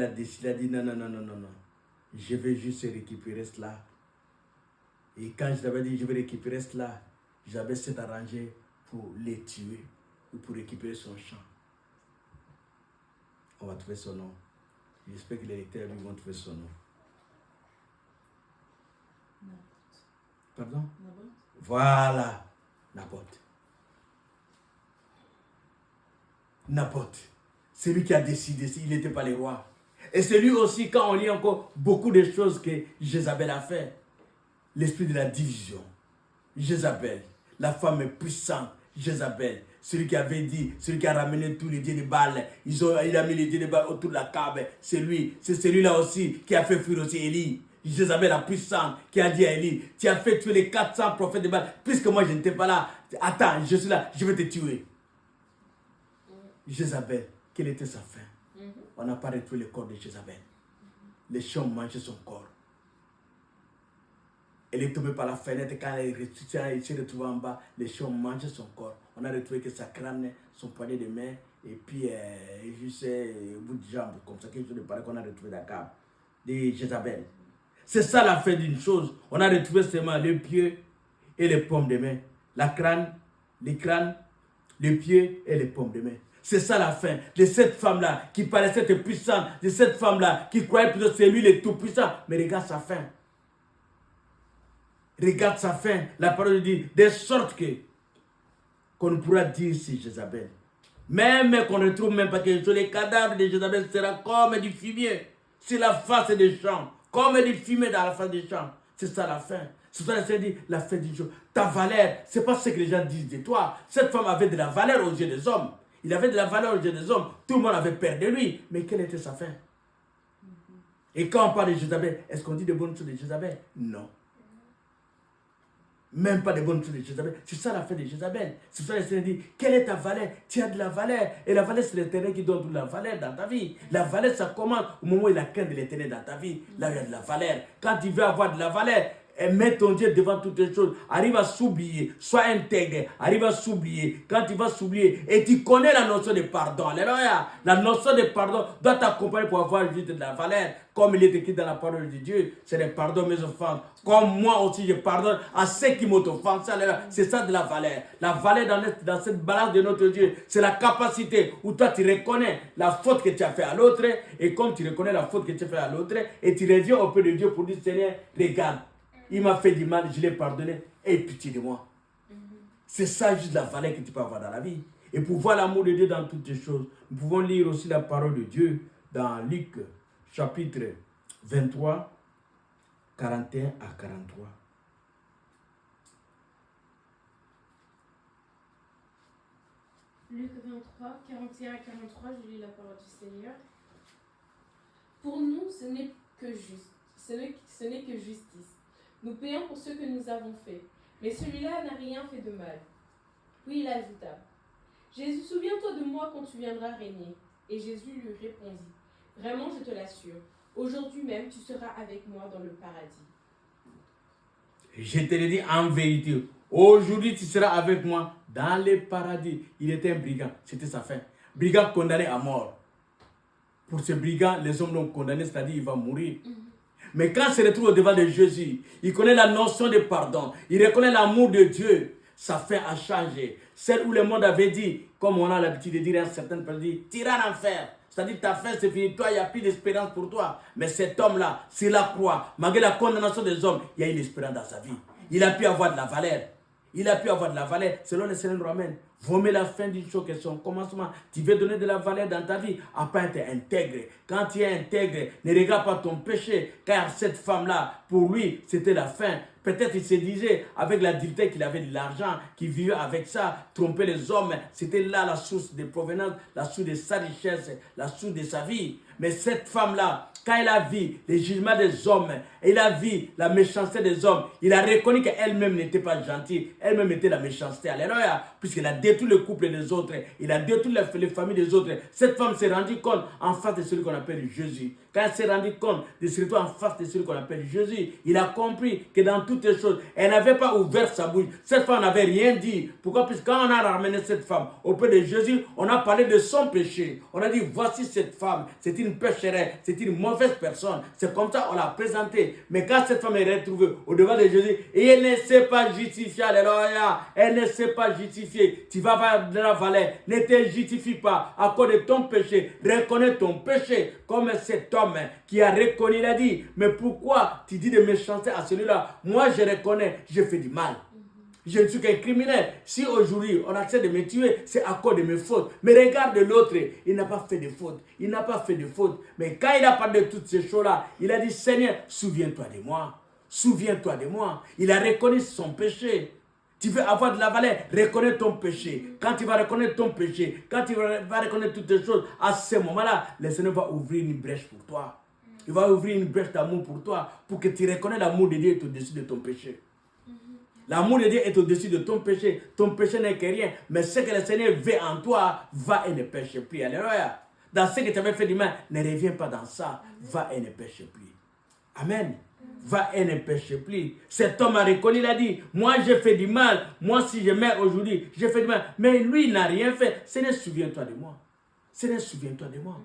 a décidé, elle a dit non. Je vais juste récupérer cela. Et quand Jézabel dit je vais récupérer cela, Jézabel s'est arrangé pour les tuer ou pour récupérer son champ. On va trouver son nom. J'espère que les lecteurs vont trouver son nom. Pardon? Voilà. Naboth. C'est lui qui a décidé, il n'était pas le roi. Et c'est lui aussi, quand on lit encore beaucoup de choses que Jézabel a fait. L'esprit de la division. Jézabel, la femme puissante, Jézabel. Celui qui avait dit, celui qui a ramené tous les dieux de Baal. Il a mis les dieux de Baal autour de la Kaaba. C'est lui. C'est celui-là aussi qui a fait fuir aussi Élie. Jézabel la puissante qui a dit à Élie, tu as fait tuer les 400 prophètes de Baal. Puisque moi je n'étais pas là, attends, je suis là, je vais te tuer. Jézabel quelle était sa fin? On n'a pas retrouvé le corps de Jézabel. Les chiens ont mangé son corps. Elle est tombée par la fenêtre quand elle s'est retrouvée en bas. Les chiens ont mangé son corps. On a retrouvé que sa crâne, son poignet de main, et puis juste un bout de jambe, comme ça, quelque chose de pareil qu'on a retrouvé d'accord, de Jézabel. C'est ça la fin d'une chose. On a retrouvé seulement les pieds et les paumes de main. La crâne, les crânes, les pieds et les paumes de main. C'est ça la fin de cette femme-là qui paraissait être puissante, de cette femme-là qui croyait que c'est lui le tout-puissant. Mais regarde sa fin. Regarde sa fin. La parole dit, de sorte que qu'on pourra dire c'est Jézabel. Même qu'on ne trouve même pas quelque chose, les cadavres de Jézabel seront comme du fumier sur la face des champs. Comme du fumier dans la face des champs. C'est ça la fin. C'est ça la dit, la fin du jour. Ta valeur, c'est pas ce que les gens disent de toi. Cette femme avait de la valeur aux yeux des hommes. Il avait de la valeur aux yeux des hommes. Tout le monde avait peur de lui. Mais quelle était sa fin? Et quand on parle de Jézabel, est-ce qu'on dit de bonnes choses de Jézabel? Non. Même pas de bonnes choses de Jézabel. C'est ça la fin de Jézabel. C'est ça le Seigneur dit, quelle est ta valeur? Tu as de la valeur. Et la valeur, c'est l'Éternel qui donne toute la valeur dans ta vie. La valeur, ça commence au moment où il a crainte de l'Éternel dans ta vie. Là, il y a de la valeur. Quand tu veux avoir de la valeur, et mets ton Dieu devant toutes les choses. Arrive à s'oublier. Sois intègre. Arrive à s'oublier. Quand tu vas s'oublier, et tu connais la notion de pardon. Alléluia. La notion de pardon doit t'accompagner pour avoir juste de la valeur. Comme il est écrit dans la parole de Dieu. C'est le pardon mes offenses. Comme moi aussi je pardonne à ceux qui m'ont offensé. C'est ça de la valeur. La valeur dans cette balance de notre Dieu, c'est la capacité où toi tu reconnais la faute que tu as fait à l'autre. Et comme tu reconnais la faute que tu as fait à l'autre, et tu reviens auprès de Dieu pour dire Seigneur, regarde. Il m'a fait du mal, je l'ai pardonné. Aie pitié de moi. C'est ça juste la valeur que tu peux avoir dans la vie. Et pour voir l'amour de Dieu dans toutes les choses, nous pouvons lire aussi la parole de Dieu dans Luc chapitre 23, 41 à 43. Luc 23, 41 à 43, je lis la parole du Seigneur. Pour nous, ce n'est que juste. Ce n'est que justice. Nous payons pour ce que nous avons fait. Mais celui-là n'a rien fait de mal. Puis il ajouta, Jésus, souviens-toi de moi quand tu viendras régner. Et Jésus lui répondit, vraiment, je te l'assure, aujourd'hui même, tu seras avec moi dans le paradis. Je te le dis en vérité, aujourd'hui, tu seras avec moi dans le paradis. Il était un brigand, c'était sa fin. Brigand condamné à mort. Pour ce brigand, les hommes l'ont condamné, c'est-à-dire qu'il va mourir. Mais quand il se retrouve au devant de Jésus, il connaît la notion de pardon. Il reconnaît l'amour de Dieu. Sa fin a changé. Celle où le monde avait dit, comme on a l'habitude de dire à certaines personnes, tu iras en enfer. C'est-à-dire ta fin c'est fini. Toi, il n'y a plus d'espérance pour toi. Mais cet homme-là, sur la croix, malgré la condamnation des hommes, il y a une espérance dans sa vie. Il a pu avoir de la valeur. Il a pu avoir de la valeur. Selon le Seigneur nous ramène. Vaut mieux la fin d'une chose que son commencement. Tu veux donner de la valeur dans ta vie. Après, tu es intègre. Quand tu es intègre, ne regarde pas ton péché. Car cette femme-là, pour lui, c'était la fin. Peut-être il se disait, avec la difficulté qu'il avait de l'argent, qu'il vivait avec ça, tromper les hommes. C'était là la source de provenance, la source de sa richesse, la source de sa vie. Mais cette femme-là, quand elle a vu les jugements des hommes, elle a vu la méchanceté des hommes, il a reconnu qu'elle-même n'était pas gentille, elle-même était la méchanceté. Alléluia. Puisqu'elle a détruit le couple des autres, il a détruit les familles des autres. Cette femme s'est rendue compte en face de celui qu'on appelle Jésus. Quand elle s'est rendue compte de ce en face de celui qu'on appelle Jésus, il a compris que dans toutes les choses, elle n'avait pas ouvert sa bouche. Cette femme n'avait rien dit. Pourquoi? Puisque quand on a ramené cette femme auprès de Jésus, on a parlé de son péché. On a dit, voici cette femme, c'est une pécheresse, c'est une mauvaise personne. C'est comme ça qu'on l'a présentée. Mais quand cette femme est retrouvée au devant de Jésus, et elle ne s'est pas justifiée, alléluia, elle ne s'est pas justifiée. Tu vas avoir de la valeur. Ne te justifie pas à cause de ton péché. Reconnais ton péché comme cet homme qui a reconnu, il a dit, mais pourquoi tu dis de méchanceté à celui-là? Moi, je reconnais, j'ai fait du mal. Je ne suis qu'un criminel. Si aujourd'hui on accepte de me tuer, c'est à cause de mes fautes. Mais regarde l'autre, il n'a pas fait de faute. Il n'a pas fait de faute. Mais quand il a parlé de toutes ces choses-là, il a dit, Seigneur, souviens-toi de moi. Souviens-toi de moi. Il a reconnu son péché. Tu veux avoir de la valeur, reconnais ton péché. Quand tu vas reconnaître ton péché, quand tu vas reconnaître toutes les choses, à ce moment-là, le Seigneur va ouvrir une brèche pour toi. Il va ouvrir une brèche d'amour pour toi, pour que tu reconnaisses l'amour de Dieu est au-dessus de ton péché. L'amour de Dieu est au-dessus de ton péché. Ton péché n'est que rien. Mais ce que le Seigneur veut en toi, va et ne péche plus. Alléluia. Dans ce que tu avais fait du mal, ne reviens pas dans ça. Va et ne pêche plus. Amen. Va et ne pêche plus. Cet homme a reconnu, il a dit, moi j'ai fait du mal. Moi si je meurs aujourd'hui, j'ai fait du mal. Mais lui n'a rien fait. Seigneur, souviens-toi de moi. Seigneur, souviens-toi de moi.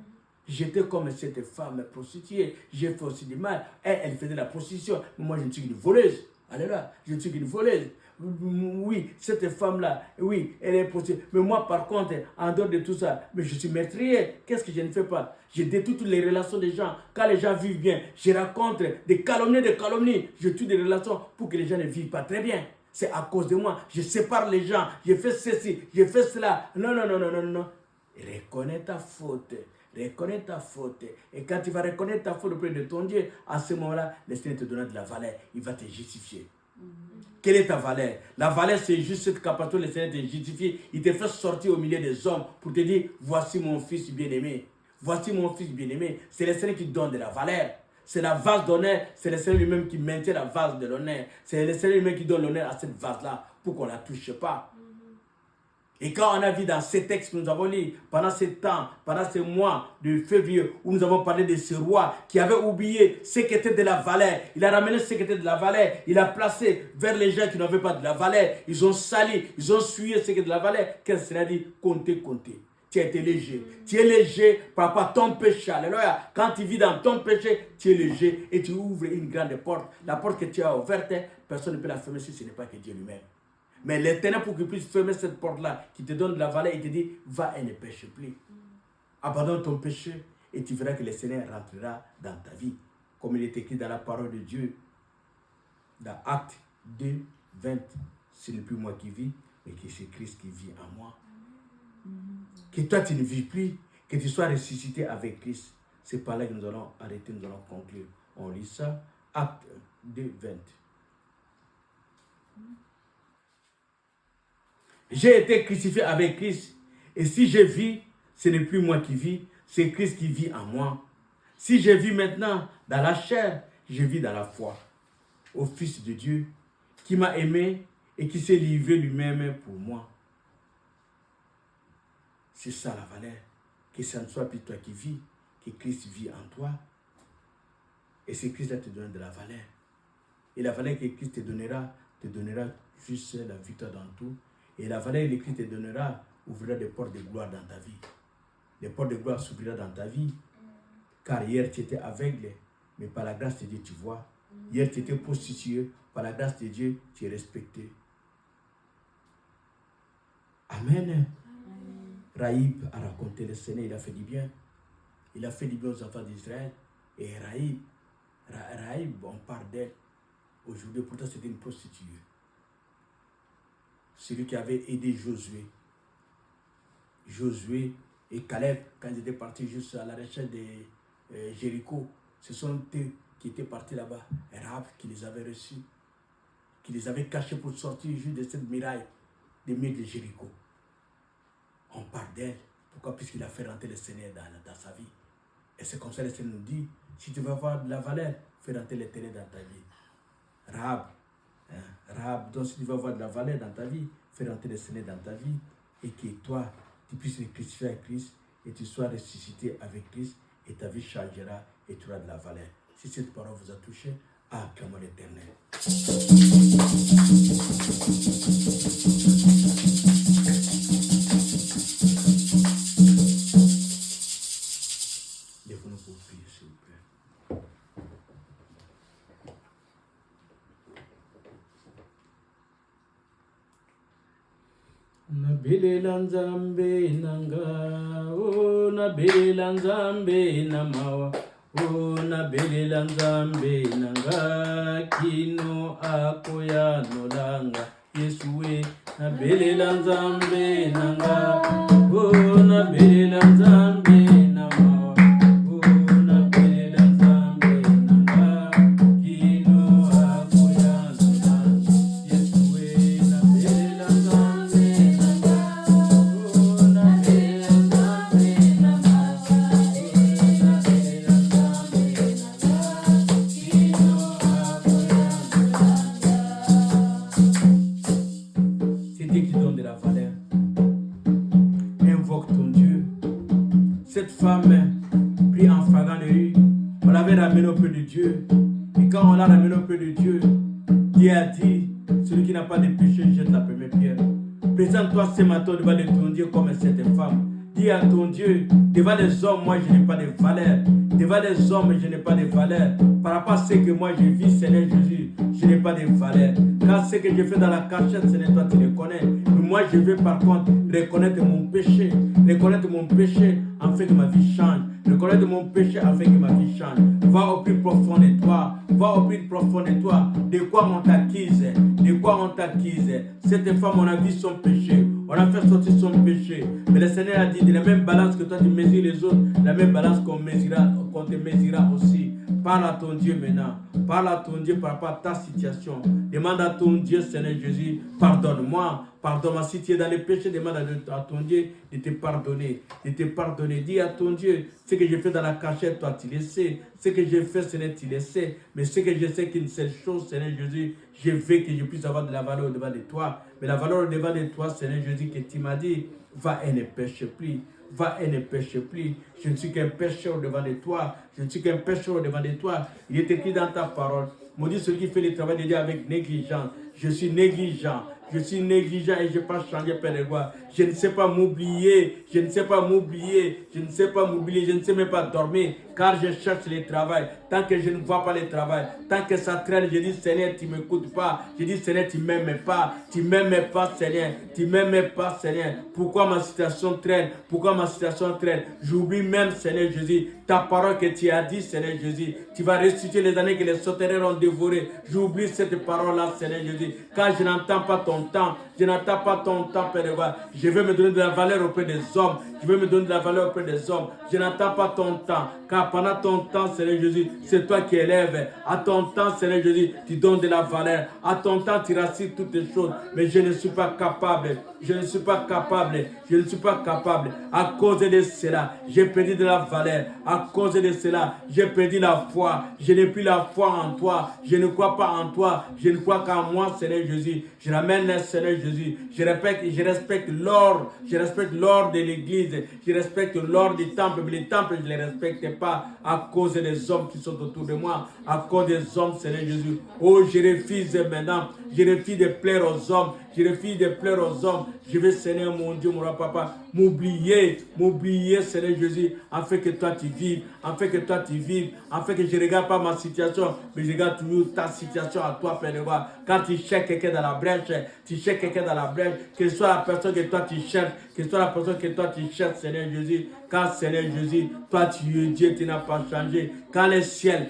J'étais comme cette femme prostituée. J'ai fait aussi du mal. Elle faisait la prostitution. Mais moi je ne suis qu'une voleuse. Alléluia. Je ne suis qu'une voleuse. Oui, cette femme-là, oui, elle est prostituée. Mais moi, par contre, en dehors de tout ça, mais je suis meurtrier. Qu'est-ce que je ne fais pas? Je détruis toutes les relations des gens. Quand les gens vivent bien, je raconte des calomnies. Je tue des relations pour que les gens ne vivent pas très bien. C'est à cause de moi. Je sépare les gens. Je fais ceci, je fais cela. Non. Reconnais ta faute. Reconnais ta faute. Et quand tu vas reconnaître ta faute auprès de ton Dieu, à ce moment-là, le Seigneur te donnera de la valeur. Il va te justifier. Quelle est ta valeur? La valeur, c'est juste cette capacité de le Seigneur te justifier. Il te fait sortir au milieu des hommes pour te dire, voici mon fils bien-aimé. Voici mon fils bien-aimé. C'est le Seigneur qui donne de la valeur. C'est la vase d'honneur. C'est le Seigneur lui-même qui maintient la vase de l'honneur. C'est le Seigneur lui-même qui donne l'honneur à cette vase-là pour qu'on ne la touche pas. Et quand on a vu dans ces textes que nous avons lus, pendant ce temps, pendant ces mois de février, où nous avons parlé de ce roi qui avait oublié ce qui était de la valeur. Il a ramené ce qui était de la valeur. Il a placé vers les gens qui n'avaient pas de la valeur. Ils ont sali, ils ont suivi ce qui est de la valeur. Qu'est-ce qu'il a dit? Comptez. Tu as été léger. Tu es léger par rapport à ton péché. Alléluia. Quand tu vis dans ton péché, tu es léger et tu ouvres une grande porte. La porte que tu as ouverte, personne ne peut la fermer si ce n'est pas que Dieu lui-même. Mais l'Éternel, pour qu'il puisse fermer cette porte-là, qui te donne de la valeur, il te dit, va et ne pêche plus. Abandonne ton péché et tu verras que le Seigneur rentrera dans ta vie. Comme il est écrit dans la parole de Dieu, dans Actes 2, 20. Ce n'est plus moi qui vis, mais que c'est Christ qui vit en moi. Que toi tu ne vis plus, que tu sois ressuscité avec Christ. C'est par là que nous allons arrêter, nous allons conclure. On lit ça, Actes 2, 20. J'ai été crucifié avec Christ. Et si je vis, ce n'est plus moi qui vis, c'est Christ qui vit en moi. Si je vis maintenant dans la chair, je vis dans la foi au Fils de Dieu qui m'a aimé et qui s'est livré lui-même pour moi. C'est ça la valeur. Que ce ne soit plus toi qui vis, que Christ vit en toi. Et c'est Christ qui te donne de la valeur. Et la valeur que Christ te donnera juste la victoire dans tout. Et la valeur que Christ te donnera ouvrira des portes de gloire dans ta vie. Les portes de gloire s'ouvriront dans ta vie. Car hier tu étais aveugle, mais par la grâce de Dieu tu vois. Hier tu étais prostitué, par la grâce de Dieu tu es respecté. Amen. Raïb a raconté le Seigneur, il a fait du bien. Il a fait du bien aux enfants d'Israël. Et Raïb, on parle d'elle. Aujourd'hui, pourtant, c'était une prostituée. Celui qui avait aidé Josué. Josué et Caleb, quand ils étaient partis juste à la recherche de Jéricho, ce sont eux qui étaient partis là-bas. Rahab qui les avait reçus, qui les avait cachés pour sortir juste de cette muraille des murs de Jéricho. On parle d'elle. Pourquoi? Puisqu'il a fait rentrer le Seigneur dans sa vie. Et c'est comme ça que le Seigneur nous dit, si tu veux avoir de la valeur, fais rentrer l'Éternel dans ta vie. Rahab, donc si tu veux avoir de la valeur dans ta vie, fais rentrer le Seigneur dans ta vie. Et que toi, tu puisses te crucifier avec Christ et tu sois ressuscité avec Christ et ta vie changera et tu auras de la valeur. Si cette parole vous a touché, acclamons l'Éternel. Lève-nous pour prier, s'il vous plaît. Nabelela nzambe nanga, oh nabelela nzambe namawa, oh nabelela nzambe nanga, kino akoya nolanga, Yesue, nabelela nzambe nanga, oh nabelela nzambe namawa, oh nabelela nzambe nanga, kino akoya nolanga, Yesue, nabelela nzambe. C'est Dieu qui donne de la valeur. Invoque ton Dieu. quand on l'a ramené auprès de Dieu, Dieu a dit, celui qui n'a pas de péché jette la première pierre. Présente-toi ce matin devant ton Dieu comme cette femme. Dis à ton Dieu, devant les hommes, moi je n'ai pas de valeur. Devant les hommes, je n'ai pas de valeur. Par rapport à ce que moi je vis, Seigneur Jésus, je n'ai pas de valeur. Car ce que je fais dans la cachette, Seigneur, toi tu le connais. Mais moi je veux par contre reconnaître mon péché. Reconnaître mon péché afin que ma vie change. Reconnaître mon péché afin que ma vie change. Va au plus profond de toi. Va au plus profond de toi. De quoi on t'accuse? De quoi on t'accuse? Cette femme, on a vu son péché. On a fait sortir son péché. Mais le Seigneur a dit, de la même balance que toi tu mesures les autres, la même balance qu'on te mesurera aussi. Parle à ton Dieu maintenant. Parle à ton Dieu par rapport à ta situation. Demande à ton Dieu, Seigneur Jésus, pardonne-moi. Pardonne-moi. Si tu es dans les péchés, demande à ton Dieu de te pardonner. De te pardonner. Dis à ton Dieu, ce que j'ai fait dans la cachette, toi tu le sais. Ce que j'ai fait, Seigneur, tu le sais. Mais ce que je sais qu'une seule chose, Seigneur Jésus, je veux que je puisse avoir de la valeur devant de toi. Mais la valeur devant de toi, Seigneur Jésus, que tu m'as dit, va et ne pêche plus. Va et ne pêche plus. Je ne suis qu'un pécheur devant de toi. Je ne suis qu'un pécheur devant de toi. Il est écrit dans ta parole. Maudit celui qui fait le travail de Dieu avec négligence. Je suis négligent. Je suis négligent et je n'ai pas changé, Père de gloire. Je ne sais pas m'oublier. Je ne sais pas m'oublier. Je ne sais pas m'oublier. Je ne sais même pas dormir. Car je cherche le travail. Tant que je ne vois pas le travail. Tant que ça traîne, je dis Seigneur, tu ne m'écoutes pas. Je dis Seigneur, tu ne m'aimes pas. Tu ne m'aimes pas, Seigneur. Tu ne m'aimes pas, Seigneur. Pourquoi ma situation traîne? Pourquoi ma situation traîne? J'oublie même, Seigneur Jésus, ta parole que tu as dit, Seigneur Jésus. Tu vas restituer les années que les sauterelles ont dévorées. J'oublie cette parole-là, Seigneur Jésus. Car je n'entends pas ton temps. Je n'entends pas ton temps, Père de gloire. Je veux me donner de la valeur auprès des hommes. Je veux me donner de la valeur auprès des hommes. Je n'entends pas ton temps. Car pendant ton temps, Seigneur Jésus, c'est toi qui élèves. À ton temps, Seigneur Jésus, tu donnes de la valeur. À ton temps, tu rassures toutes les choses. Mais je ne suis pas capable. Je ne suis pas capable. Je ne suis pas capable. À cause de cela, j'ai perdu de la valeur. À cause de cela, j'ai perdu la foi. Je n'ai plus la foi en toi. Je ne crois pas en toi. Je ne crois qu'en moi, Seigneur Jésus. Je ramène le Seigneur Jésus. Je respecte l'ordre. Je respecte l'ordre de l'église. Je respecte l'ordre du temple. Mais le temple, je ne le respecte pas à cause des hommes qui sont autour de moi. À cause des hommes, Seigneur Jésus. Oh, je refuse maintenant. Je refuse de plaire aux hommes. Je refuse de plaire aux hommes. Je vais, Seigneur mon Dieu, mon papa, m'oublier, Seigneur Jésus, afin que toi tu vives, afin que toi tu vives, afin que je ne regarde pas ma situation, mais je regarde toujours ta situation à toi, Père de gloire. Quand tu cherches quelqu'un dans la brèche, que ce soit la personne que toi tu cherches, que ce soit la personne que toi tu cherches, Seigneur Jésus, car Seigneur Jésus, toi tu es Dieu, tu n'as pas changé. Quand le ciel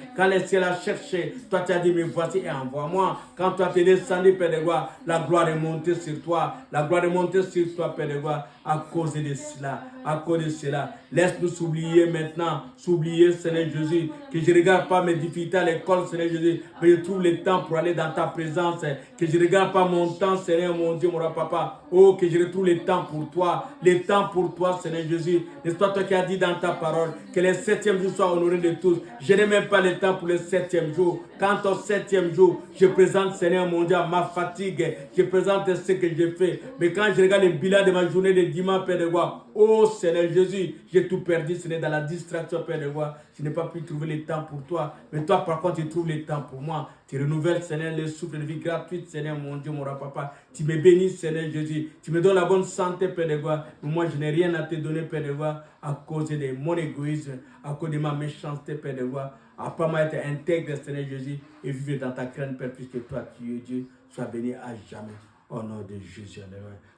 a cherché, toi tu as dit, mais voici et envoie-moi. Quand toi tu es descendu, Père de gloire, la gloire est montée sur toi. La gloire est montée sur toi, Père de gloire, à cause de cela. À cause de cela, laisse-nous s'oublier maintenant, Seigneur Jésus, que je ne regarde pas mes difficultés à l'école, Seigneur Jésus, mais je trouve le temps pour aller dans ta présence, que je ne regarde pas mon temps, Seigneur mon Dieu, mon papa, oh, que je retrouve le temps pour toi, Seigneur Jésus. N'est-ce pas toi qui as dit dans ta parole que le 7e jour soit honoré de tous? Je n'ai même pas le temps pour le 7e jour. Quant au 7e jour, je présente, Seigneur mon Dieu, ma fatigue, je présente ce que j'ai fait. Mais quand je regarde le bilan de ma journée de dimanche, Père de gloire, oh Seigneur Jésus, j'ai tout perdu, ce n'est dans la distraction, Père de gloire. Je n'ai pas pu trouver le temps pour toi. Mais toi, par contre, tu trouves le temps pour moi. Tu renouvelles, Seigneur, le souffle de vie gratuite, Seigneur, mon Dieu, mon papa. Tu me bénis, Seigneur Jésus. Tu me donnes la bonne santé, Père de gloire. Mais moi, je n'ai rien à te donner, Père de gloire, à cause de mon égoïsme, à cause de ma méchanceté, Père de gloire. Apprends-moi à être intègre, Seigneur Jésus, et vivre dans ta crainte, Père, puisque toi, tu es Dieu. Sois béni à jamais. Au nom de Jésus.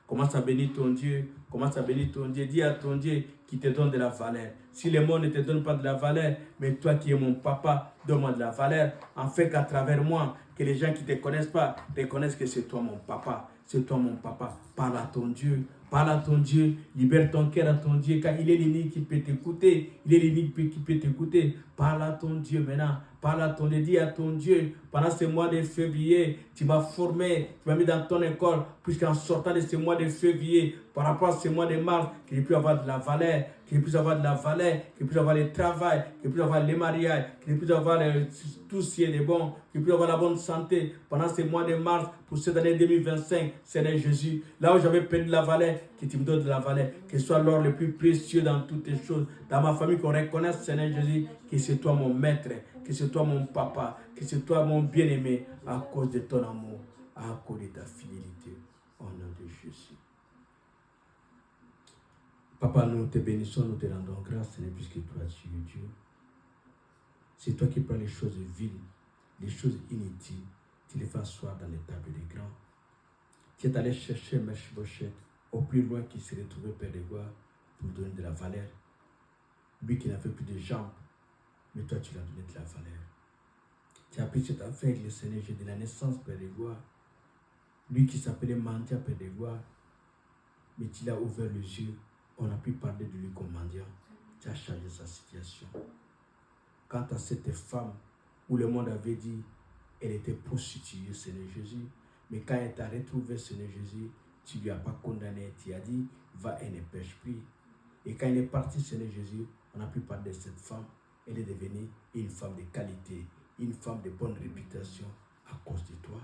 Commence à bénir ton Dieu. Commence à bénir ton Dieu. Dis à ton Dieu qui te donne de la valeur. Si le monde ne te donne pas de la valeur, mais toi qui es mon papa, donne-moi de la valeur. En fait qu'à travers moi, que les gens qui ne te connaissent pas reconnaissent que c'est toi mon papa. C'est toi mon papa. Parle à ton Dieu. Parle à ton Dieu. Libère ton cœur à ton Dieu. Car il est l'unique qui peut t'écouter. Il est l'unique qui peut t'écouter. Parle à ton Dieu maintenant. Parle à ton Dieu. Dis à ton Dieu. Pendant ce mois de février, tu m'as formé. Tu m'as mis dans ton école. Puisqu'en sortant de ce mois de février, par rapport à ce mois de mars, que je puisse avoir de la valeur. Que je puisse avoir de la valeur. Que je puisse avoir le travail. Que je puisse avoir les mariages. Que je puisse avoir tout ce qui est bon. Que je puisse avoir la bonne santé. Pendant ce mois de mars, pour cette année 2025, Seigneur Jésus. Là où j'avais perdu de la valeur, que tu me donnes de la valeur. Que ce soit l'or le plus précieux dans toutes les choses. Dans ma famille, qu'on reconnaisse, Seigneur Jésus, que c'est toi mon maître. que c'est toi mon papa, que c'est toi mon bien-aimé, à cause de ton amour, à cause de ta fidélité. Au nom de Jésus. Papa, nous te bénissons, nous te rendons grâce, Seigneur, puisque toi tu es Dieu. C'est toi qui prends les choses viles, les choses inutiles, tu les fais asseoir dans les tables des grands. Tu es allé chercher Mephibosheth au plus loin qu'il s'est retrouvé, Père de gloire, pour lui donner de la valeur. Lui qui n'avait plus de jambes, mais toi tu lui as donné de la valeur. Tu as pris cet aveugle, Seigneur, j'ai de la naissance, Père de gloire. Lui qui s'appelait mendiant, Père de gloire, mais tu l'as ouvert les yeux. On a pu parler de lui comme mendiant. Tu as changé sa situation. Quant à cette femme, où le monde avait dit, elle était prostituée, Seigneur Jésus, mais quand elle t'a retrouvé, Seigneur Jésus, tu ne lui as pas condamné, tu as dit, va et ne pêche plus. Et quand elle est partie, Seigneur Jésus, on a pu parler de cette femme. Elle est devenue une femme de qualité, une femme de bonne réputation à cause de toi.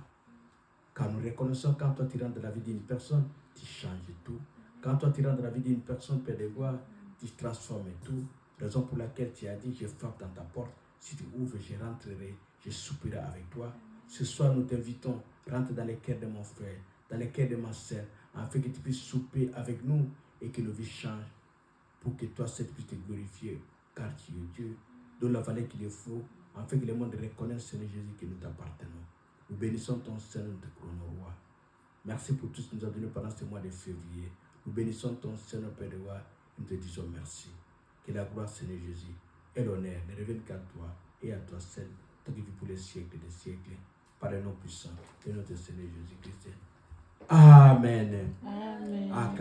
Quand nous reconnaissons, quand toi tu rentres dans la vie d'une personne, tu changes tout. Quand toi tu rentres dans la vie d'une personne, Père de gloire, tu transformes tout. Raison pour laquelle tu as dit, je frappe dans ta porte. Si tu ouvres, je rentrerai, je souperai avec toi. Ce soir, nous t'invitons, rentre dans les cœurs de mon frère, dans les cœurs de ma sœur, afin que tu puisses souper avec nous et que nos vies changent, pour que toi, cette puisse te glorifier, car tu es Dieu. Donne la valeur qu'il faut, afin que le monde reconnaisse, Seigneur Jésus, que nous t'appartenons. Nous bénissons ton Seigneur, nous te couronnons, roi. Merci pour tout ce que tu nous as donné pendant ce mois de février. Nous bénissons ton Seigneur, Père de roi, et nous te disons merci. Que la gloire, Seigneur Jésus, et l'honneur ne reviennent qu'à toi et à toi seul, toi qui vis pour les siècles des siècles, par le nom puissant de notre Seigneur Jésus-Christ. Amen. Amen. Amen.